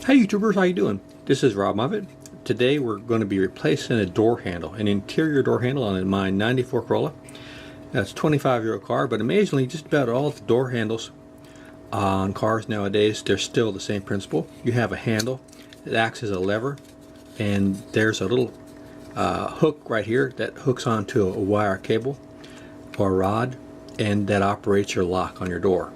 Hi YouTubers, how you doing? This is Robb Moffett. Today we're going to be replacing a door handle, an interior door handle on my 94 Corolla. That's a 25-year-old car, but amazingly just about all the door handles on cars nowadays, they're still the same principle. You have a handle that acts as a lever, and there's a little hook right here that hooks onto a wire cable or a rod, and that operates your lock on your door.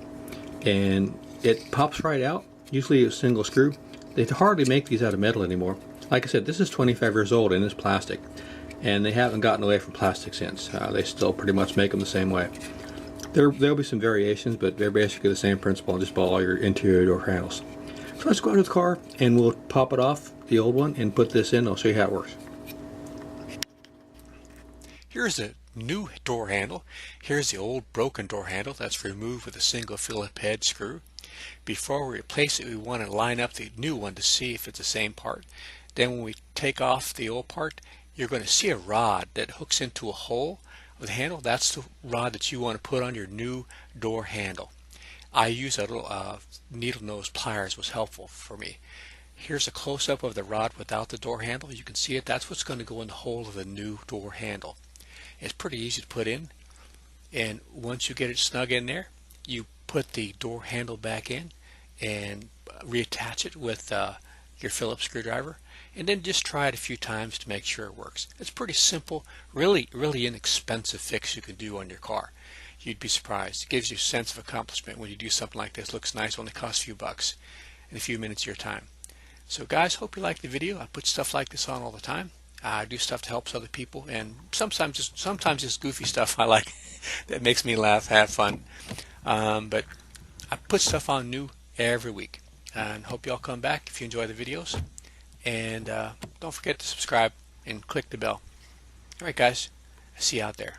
And it pops right out, usually a single screw. They hardly make these out of metal anymore. Like I said, this is 25 years old and it's plastic, and they haven't gotten away from plastic since. They still pretty much make them the same way. There'll be some variations, but they're basically the same principle, just about all your interior door handles. So let's go out to the car and we'll pop it off, the old one, and put this in. I'll show you how it works. Here's a new door handle. Here's the old broken door handle that's removed with a single Phillips head screw. Before we replace it, we want to line up the new one to see if it's the same part. Then when we take off the old part, you're going to see a rod that hooks into a hole of the handle. That's the rod that you want to put on your new door handle. I use a little needle nose pliers, was helpful for me. Here's a close-up of the rod without the door handle. You can see it. That's what's going to go in the hole of the new door handle. It's pretty easy to put in, and once you get it snug in there, you put the door handle back in and reattach it with your Phillips screwdriver, and then just try it a few times to make sure it works. It's pretty simple, really inexpensive fix you can do on your car. You'd be surprised. It gives you a sense of accomplishment when you do something like this. It looks nice, only costs a few bucks and a few minutes of your time. So guys, hope you like the video. I put stuff like this on all the time. I do stuff to help other people, and sometimes just goofy stuff I like that makes me laugh, have fun. But I put stuff on new every week, and hope y'all come back if you enjoy the videos. And don't forget to subscribe and click the bell. All right, guys, see you out there.